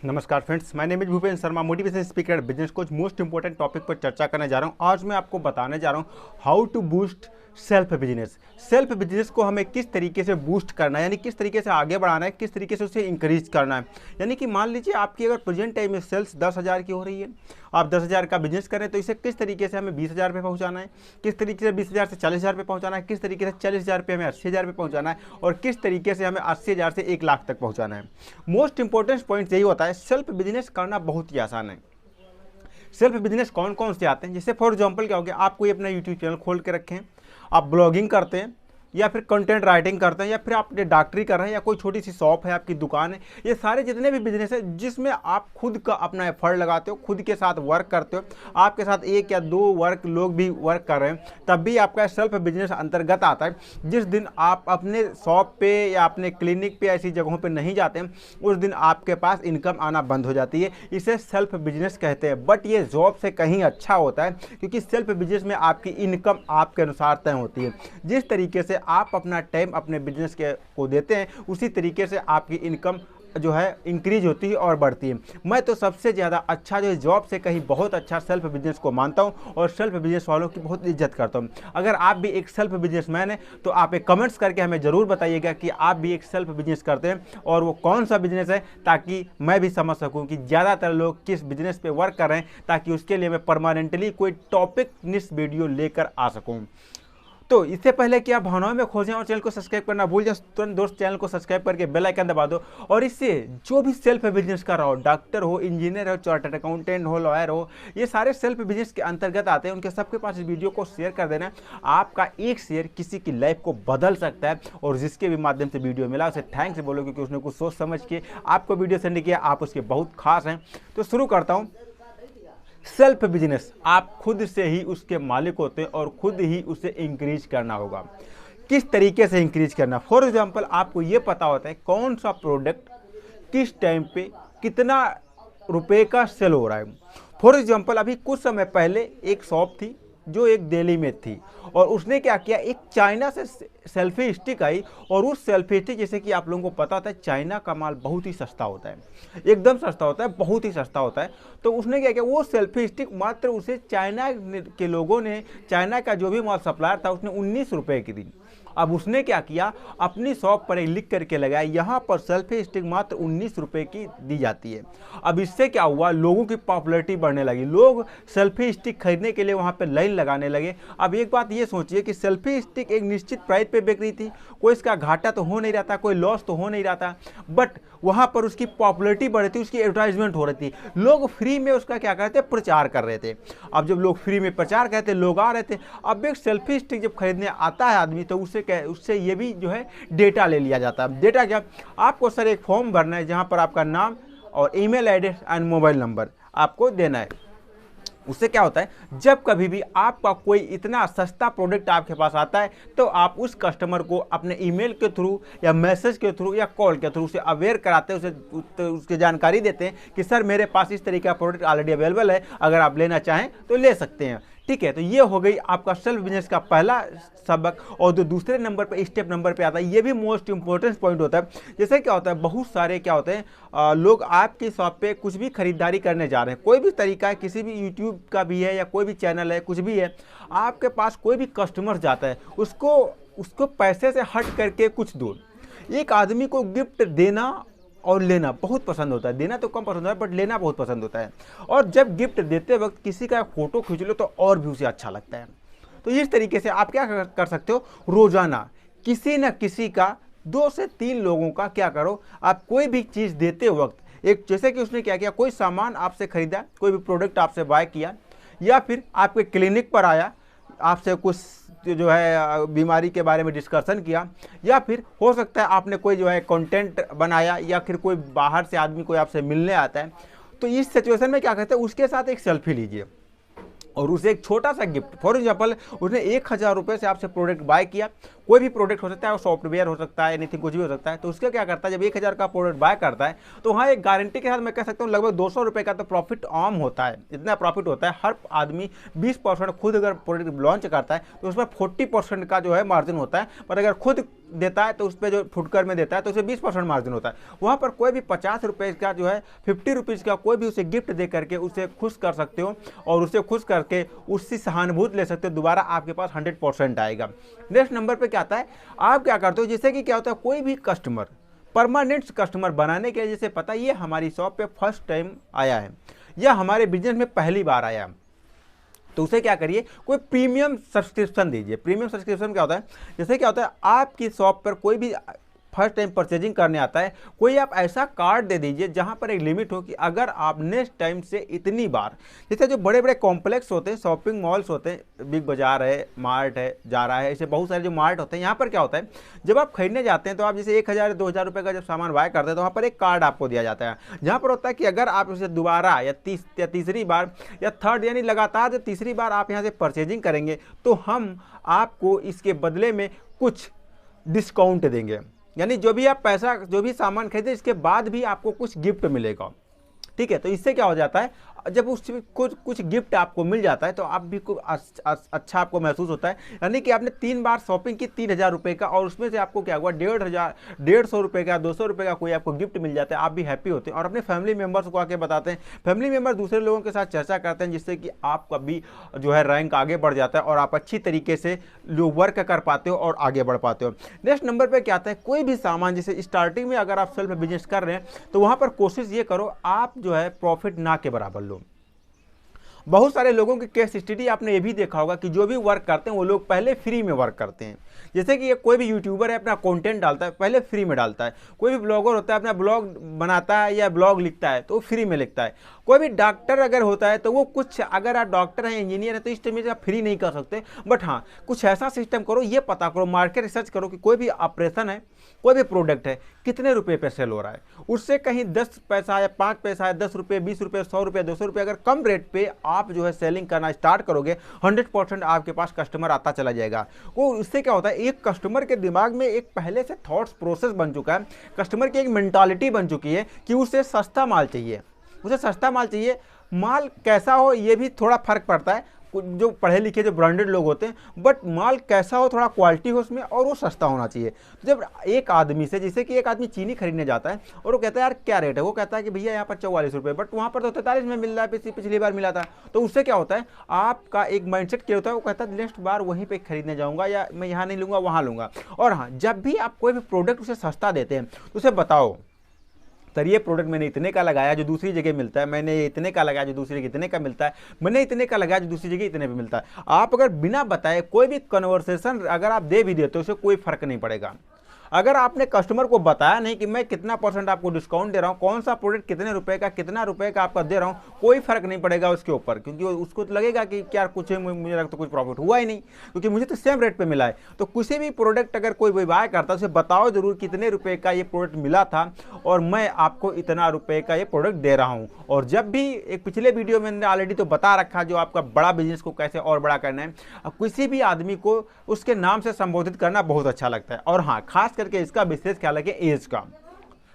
नमस्कार friends, my name is Bhupendra Sharma, motivation speaker and business coach. Most important topic पर चर्चा करने जा रहा हूं। आज मैं आपको बताने जा रहा हूं how to boost self business. Self business को हमें किस तरीके से बूस्ट करना है, यानी किस तरीके से आगे बढ़ाना है, किस तरीके से उसे इंक्रीज करना है। यानी कि मान लीजिए आपकी अगर प्रेजेंट टाइम में सेल्स 10,000 की हो रही है, आप 10,000 का बिजनेस करें, तो इसे किस तरीके से हमें 20,000 पे पहुंचाना है, किस तरीके से 20,000 से 40,000 पे पहुंचाना है, किस तरीके से 40,000 पे हमें 80,000 पे पहुंचाना है, और किस तरीके से हमें 80,000 से 1 लाख तक पहुंचाना है। मोस्ट इंपॉर्टेंट पॉइंट यही होता है, सेल्फ बिजनेस करना बहुत ही आसान है। सेल्फ बिजनेस कौन कौन से आते हैं, जैसे फॉर एग्जांपल क्या हो गया, आप कोई अपना यूट्यूब चैनल खोल के रखें, आप ब्लॉगिंग करते हैं या फिर कंटेंट राइटिंग करते हैं या फिर आप डॉक्टरी कर रहे हैं या कोई छोटी सी शॉप है, आपकी दुकान है। ये सारे जितने भी बिजनेस है जिसमें आप खुद का अपना एफर्ट लगाते हो, खुद के साथ वर्क करते हो, आपके साथ 1 या 2 लोग भी वर्क कर रहे हैं, तब भी आपका सेल्फ बिजनेस अंतर्गत आता है। जिस दिन आप अपने शॉप पे या अपने क्लिनिक पे ऐसी जगहों पे नहीं जाते हैं, उस दिन आपके पास इनकम आना बंद हो जाती है। इसे सेल्फ बिजनेस कहते हैं। बट ये जॉब से कहीं अच्छा होता है, क्योंकि सेल्फ बिजनेस में आपकी इनकम आपके अनुसार तय होती है। जिस तरीके से आप अपना टाइम अपने बिजनेस के को देते हैं, उसी तरीके से आपकी इनकम जो है इंक्रीज होती है और बढ़ती है। मैं तो सबसे ज़्यादा अच्छा जो जॉब से कहीं बहुत अच्छा सेल्फ बिजनेस को मानता हूं और सेल्फ बिजनेस वालों की बहुत इज्जत करता हूं। अगर आप भी एक सेल्फ बिजनेसमैन हैं तो आप एक कमेंट्स करके हमें ज़रूर बताइएगा कि आप भी एक सेल्फ बिजनेस करते हैं और वो कौन सा बिजनेस है, ताकि मैं भी समझ सकूँ कि ज़्यादातर लोग किस बिजनेस पे वर्क कर रहे हैं, ताकि उसके लिए मैं परमानेंटली कोई टॉपिक निश वीडियो लेकर आ सकूँ। तो इससे पहले कि आप भावनाओं में खो जाएं और चैनल को सब्सक्राइब करना भूल जाएं, तुरंत दोस्त चैनल को सब्सक्राइब करके बेल आइकन दबा दो। और इससे जो भी सेल्फ बिजनेस कर रहा हो, डॉक्टर हो, इंजीनियर हो, चार्टर्ड अकाउंटेंट हो, लॉयर हो, ये सारे सेल्फ बिजनेस के अंतर्गत आते हैं। उनके सबके पास इस वीडियो को शेयर कर देना। आपका एक शेयर किसी की लाइफ को बदल सकता है। और जिसके भी माध्यम से वीडियो मिला उसे थैंक्स बोलो, क्योंकि उसने कुछ सोच समझ के आपको वीडियो सेंड किया, आप उसके बहुत खास हैं। तो शुरू करता हूँ। सेल्फ बिजनेस आप खुद से ही उसके मालिक होते हैं और खुद ही उसे इंक्रीज करना होगा। किस तरीके से इंक्रीज करना, फॉर एग्जांपल आपको ये पता होता है कौन सा प्रोडक्ट किस टाइम पे कितना रुपए का सेल हो रहा है। फॉर एग्जांपल अभी कुछ समय पहले एक शॉप थी जो एक दिल्ली में थी, और उसने क्या किया, एक चाइना से सेल्फी स्टिक आई। और उस सेल्फी स्टिक, जैसे कि आप लोगों को पता होता है चाइना का माल बहुत ही सस्ता होता है, एकदम सस्ता होता है, बहुत ही सस्ता होता है। तो उसने क्या किया, वो सेल्फी स्टिक मात्र उसे चाइना के लोगों ने, चाइना का जो भी माल सप्लायर था, उसने 19 रुपये की दी। अब उसने क्या किया, अपनी शॉप पर एक लिख करके लगाया, यहाँ पर सेल्फी स्टिक मात्र 19 रुपये की दी जाती है। अब इससे क्या हुआ, लोगों की पॉपुलैरिटी बढ़ने लगी, लोग सेल्फी स्टिक खरीदने के लिए वहाँ पर लाइन लगाने लगे। अब एक बात ये सोचिए कि सेल्फी स्टिक एक निश्चित प्राइस पे बिक रही थी, कोई इसका घाटा तो हो नहीं रहा था, कोई लॉस तो हो नहीं रहा था, बट वहाँ पर उसकी पॉपुलैरिटी बढ़ रही थी, उसकी एडवर्टाइजमेंट हो रही थी, लोग फ्री में उसका क्या कर रहे थे, प्रचार कर रहे थे। अब जब लोग फ्री में प्रचार करते, लोग आ रहे थे। अब एक सेल्फी स्टिक जब खरीदने आता है आदमी, तो उससे ये भी जो है डेटा ले लिया जाता है। डेटा क्या, आपको सर एक फॉर्म भरना है जहाँ पर आपका नाम और email address and mobile number आपको देना है। उससे क्या होता है, जब कभी भी आपका कोई इतना सस्ता प्रोडक्ट आपके पास आता है, तो आप उस कस्टमर को अपने ईमेल के थ्रू या मैसेज के थ्रू या कॉल के थ्रू उसे अवेयर कराते हैं, उसे उसकी जानकारी देते हैं कि सर मेरे पास इस तरीके का प्रोडक्ट ऑलरेडी अवेलेबल है, अगर आप लेना चाहें तो ले सकते हैं। ठीक है, तो ये हो गई आपका सेल्फ बिजनेस का पहला सबक। और जो दूसरे नंबर पे, स्टेप नंबर पे आता है, ये भी मोस्ट इंपॉर्टेंट पॉइंट होता है। जैसे क्या होता है, बहुत सारे क्या होते हैं, लोग आपकी शॉप पे कुछ भी खरीदारी करने जा रहे हैं, कोई भी तरीका है, किसी भी यूट्यूब का भी है या कोई भी चैनल है, कुछ भी है, आपके पास कोई भी कस्टमर जाता है, उसको पैसे से हट करके कुछ दो। एक आदमी को गिफ्ट देना और लेना बहुत पसंद होता है, देना तो कम पसंद होता है बट लेना बहुत पसंद होता है। और जब गिफ्ट देते वक्त किसी का फोटो खींच लो तो और भी उसे अच्छा लगता है। तो इस तरीके से आप क्या कर सकते हो, रोजाना किसी न किसी का 2 से 3 लोगों का क्या करो, आप कोई भी चीज़ देते वक्त एक, जैसे कि उसने क्या किया, कोई सामान आपसे खरीदा, कोई भी प्रोडक्ट आपसे बाय किया, या फिर आपके क्लिनिक पर आया, आपसे कुछ जो है बीमारी के बारे में डिस्कशन किया, या फिर हो सकता है आपने कोई जो है कंटेंट बनाया, या फिर कोई बाहर से आदमी कोई आपसे मिलने आता है। तो इस सिचुएशन में क्या कहते हैं, उसके साथ एक सेल्फी लीजिए और उसे एक छोटा सा गिफ्ट, फॉर एग्जाम्पल उसने 1,000 रुपये से आपसे प्रोडक्ट बाय किया, कोई भी प्रोडक्ट हो सकता है, वो सॉफ्टवेयर हो सकता है, एनीथिंग कुछ भी हो सकता है। तो उसका क्या करता है, जब 1000 का प्रोडक्ट बाय करता है तो हाँ एक गारंटी के साथ मैं कह सकता हूँ लगभग 200 रुपये का तो प्रॉफिट आम होता है। इतना प्रॉफिट होता है, हर आदमी 20% खुद अगर प्रोडक्ट लॉन्च करता है तो उसमें 40% का जो है मार्जिन होता है, पर अगर खुद देता है तो उस पर जो फुटकर में देता है तो उसे 20% मार्जिन होता है। वहाँ पर कोई भी 50 रुपये का जो है 50 रुपीज़ का कोई भी उसे गिफ्ट दे करके उसे खुश कर सकते हो और उसे खुश करके उससे सहानुभूति ले सकते हो, दोबारा आपके पास 100% आएगा। नेक्स्ट नंबर पे क्या आता है, आप क्या करते हो, जैसे कि क्या होता है कोई भी कस्टमर परमानेंट कस्टमर बनाने के लिए, जैसे पता ये हमारी शॉप पे फर्स्ट टाइम आया है या हमारे बिजनेस में पहली बार आया है, तो उसे क्या करिए, कोई प्रीमियम सब्सक्रिप्शन दीजिए। प्रीमियम सब्सक्रिप्शन क्या होता है, जैसे क्या होता है आपकी शॉप पर कोई भी फर्स्ट टाइम परचेजिंग करने आता है, कोई आप ऐसा कार्ड दे दीजिए जहां पर एक लिमिट हो कि अगर आप नेक्स्ट टाइम से इतनी बार, जैसे जो बड़े बड़े कॉम्प्लेक्स होते हैं, शॉपिंग मॉल्स होते हैं, बिग बाजार है, मार्ट है, जारा है, ऐसे बहुत सारे जो मार्ट होते हैं, यहाँ पर क्या होता है जब आप खरीदने जाते हैं तो आप जैसे 1000 2000 रुपये का जब सामान बाय करते हैं तो वहाँ पर एक कार्ड आपको दिया जाता है, जहाँ पर होता है कि अगर आप उसे दोबारा या तीसरी बार या थर्ड यानी लगातार जब तीसरी बार आप यहाँ से परचेजिंग करेंगे तो हम आपको इसके बदले में कुछ डिस्काउंट देंगे। यानी जो भी आप पैसा जो भी सामान खरीदे इसके बाद भी आपको कुछ गिफ्ट मिलेगा। ठीक है, तो इससे क्या हो जाता है, जब उसमें कुछ गिफ्ट आपको मिल जाता है तो आप भी अच्छा आपको महसूस होता है। यानी कि आपने 3 बार शॉपिंग की 3000 रुपये का और उसमें से आपको क्या हुआ 150 रुपये का 200 रुपये का कोई आपको गिफ्ट मिल जाता है, आप भी हैप्पी होते हैं और अपने फैमिली मेम्बर्स को आके बताते हैं। फैमिली मेम्बर दूसरे लोगों के साथ चर्चा करते हैं जिससे कि आपका भी जो है रैंक आगे बढ़ जाता है और आप अच्छी तरीके से वर्क कर पाते हो और आगे बढ़ पाते हो। नेक्स्ट नंबर पर क्या आता है, कोई भी सामान जैसे स्टार्टिंग में अगर आप सेल्फ बिजनेस कर रहे हैं तो वहाँ पर कोशिश ये करो आप जो है प्रॉफिट ना के बराबर लो। बहुत सारे लोगों की केस स्टडी आपने ये भी देखा होगा कि जो भी वर्क करते हैं वो लोग पहले फ्री में वर्क करते हैं। जैसे कि ये कोई भी यूट्यूबर है अपना कंटेंट डालता है पहले फ्री में डालता है, कोई भी ब्लॉगर होता है अपना ब्लॉग बनाता है या ब्लॉग लिखता है तो फ्री में लिखता है, कोई भी डॉक्टर अगर होता है तो वो कुछ, अगर आप डॉक्टर हैं इंजीनियर है तो इस टाइम आप फ्री नहीं कर सकते, बट हाँ कुछ ऐसा सिस्टम करो, ये पता करो, मार्केट रिसर्च करो कि कोई भी ऑपरेशन है, कोई भी प्रोडक्ट है कितने रुपए पे सेल हो रहा है, उससे कहीं 10 पैसा या 5 पैसा या 10 रुपये 20 रुपये 100 रुपये 200 रुपये अगर कम रेट पे आप जो है सेलिंग करना स्टार्ट करोगे 100% आपके पास कस्टमर आता चला जाएगा। वो इससे क्या होता है, एक कस्टमर के दिमाग में एक पहले से थॉट्स प्रोसेस बन चुका है, कस्टमर की एक मेंटालिटी बन चुकी है कि उसे सस्ता माल चाहिए, उसे सस्ता माल चाहिए। माल कैसा हो ये भी थोड़ा फर्क पड़ता है, जो पढ़े लिखे जो ब्रांडेड लोग होते हैं, बट माल कैसा हो, थोड़ा क्वालिटी हो उसमें और वो सस्ता होना चाहिए। तो जब एक आदमी से, जैसे कि एक आदमी चीनी खरीदने जाता है और वो कहता है यार क्या रेट है, वो कहता है कि भैया यहाँ पर 44 रुपये, बट वहाँ पर तो 43 में मिल रहा है, पिछली बार मिला था। तो उससे क्या होता है, आपका एक माइंडसेट क्या होता है, वो कहता है नेक्स्ट बार वहीं पर खरीदने जाऊँगा या मैं यहाँ नहीं लूँगा वहाँ लूँगा। और हाँ, जब भी आप कोई भी प्रोडक्ट उसे सस्ता देते हैं तो उसे बताओ सर ये प्रोडक्ट मैंने इतने का लगाया जो दूसरी जगह मिलता है, मैंने ये इतने का लगाया जो दूसरी जगह इतने का मिलता है, मैंने इतने का लगाया जो दूसरी जगह इतने पे मिलता है। आप अगर बिना बताए कोई भी कन्वर्सेशन अगर आप दे भी देते हो उसे कोई फर्क नहीं पड़ेगा। अगर आपने कस्टमर को बताया नहीं कि मैं कितना % आपको डिस्काउंट दे रहा हूँ, कौन सा प्रोडक्ट कितने रुपए का कितना रुपए का आपका दे रहा हूँ, कोई फर्क नहीं पड़ेगा उसके ऊपर, क्योंकि उसको तो लगेगा कि क्या कुछ मुझे लगता तो कुछ प्रॉफिट हुआ ही नहीं, क्योंकि मुझे तो सेम रेट पे मिला है। तो किसी भी प्रोडक्ट अगर कोई बाय करता है उसे बताओ जरूर कितने रुपए का ये प्रोडक्ट मिला था और मैं आपको इतना रुपए का ये प्रोडक्ट दे रहा हूँ। और जब भी एक पिछले वीडियो में मैंने ऑलरेडी तो बता रखा जो आपका बड़ा बिजनेस को कैसे और बड़ा करना है, किसी भी आदमी को उसके नाम से संबोधित करना बहुत अच्छा लगता है। और हाँ, खास करके इसका विशेष ख्याल है कि एज का,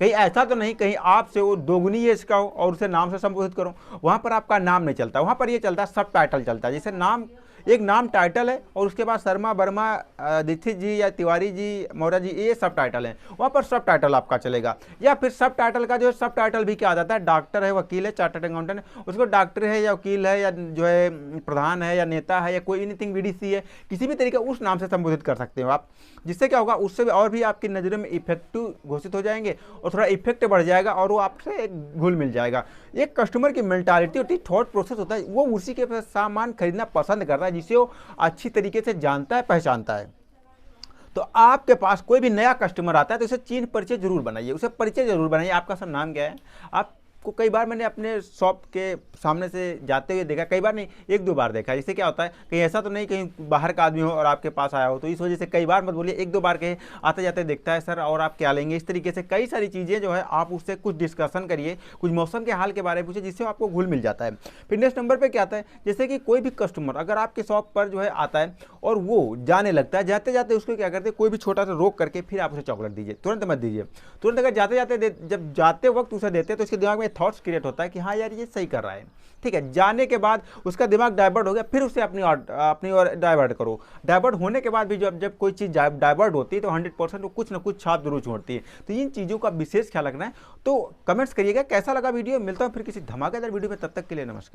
कहीं ऐसा तो नहीं कहीं आपसे वो दोगुनी एज का हो और उसे नाम से संबोधित करो, वहां पर आपका नाम नहीं चलता, वहां पर ये चलता है सब टाइटल चलता है। जैसे नाम, एक नाम टाइटल है और उसके बाद शर्मा, वर्मा, दीक्षित जी या तिवारी जी, मौर्य जी, ये सब टाइटल हैं, वहाँ पर सब टाइटल आपका चलेगा। या फिर सब टाइटल का जो है सब टाइटल भी क्या आ जाता है, डॉक्टर है, वकील है, चार्टर्ड अकाउंटेंट है, उसको डॉक्टर है या वकील है या जो है प्रधान है या नेता है या कोई एनीथिंग बीडीसी है, किसी भी तरीके उस नाम से संबोधित कर सकते हो आप। जिससे क्या होगा, उससे और भी आपकी नज़रों में इफेक्टिव घोषित हो जाएंगे और थोड़ा इफेक्ट बढ़ जाएगा और वो आपसे घुल मिल जाएगा। एक कस्टमर की मेंटालिटी होती है, थॉट प्रोसेस होता है, वो उसी के सामान खरीदना पसंद करता है जिसे वो अच्छी तरीके से जानता है, पहचानता है। तो आपके पास कोई भी नया कस्टमर आता है तो उसे चिन्ह परिचय जरूर बनाइए, उसे परिचय जरूर बनाइए। आपका सर नाम क्या है, आप आपको कई बार मैंने अपने शॉप के सामने से जाते हुए देखा, कई बार नहीं, एक दो बार देखा। इससे क्या होता है, कहीं ऐसा तो नहीं कहीं बाहर का आदमी हो और आपके पास आया हो, तो इस वजह से कई बार मत बोलिए, एक दो बार कहे आते जाते देखता है सर और आप क्या लेंगे, इस तरीके से कई सारी चीज़ें जो है आप उससे कुछ डिस्कशन करिए, कुछ मौसम के हाल के बारे में पूछिए, जिससे आपको घुल मिल जाता है। फिर नेक्स्ट नंबर पर क्या आता है, जैसे कि कोई भी कस्टमर अगर आपके शॉप पर जो है आता है और वो जाने लगता है, जाते जाते उसको क्या करते हैं, कोई भी छोटा सा रोक करके फिर आप उसे चॉकलेट दीजिए, तुरंत मत दीजिए। तुरंत अगर जाते जाते जब जाते वक्त उसे देते हैं तो उसके दिमाग में थॉट्स क्रिएट होता है कि हाँ यार ये सही कर रहा है, ठीक है। जाने के बाद उसका दिमाग डाइवर्ट हो गया, फिर उसे अपनी ओर डाइवर्ट करो। डाइवर्ट होने के बाद भी जब कोई चीज़ डाइवर्ट होती है तो 100% वो कुछ ना कुछ छाप जरूर छोड़ती है। तो इन चीज़ों का विशेष ख्याल रखना है। तो कमेंट्स करिएगा कैसा लगा वीडियो। मिलता हूँ फिर किसी धमाकेदार वीडियो में, तब तक के लिए नमस्कार।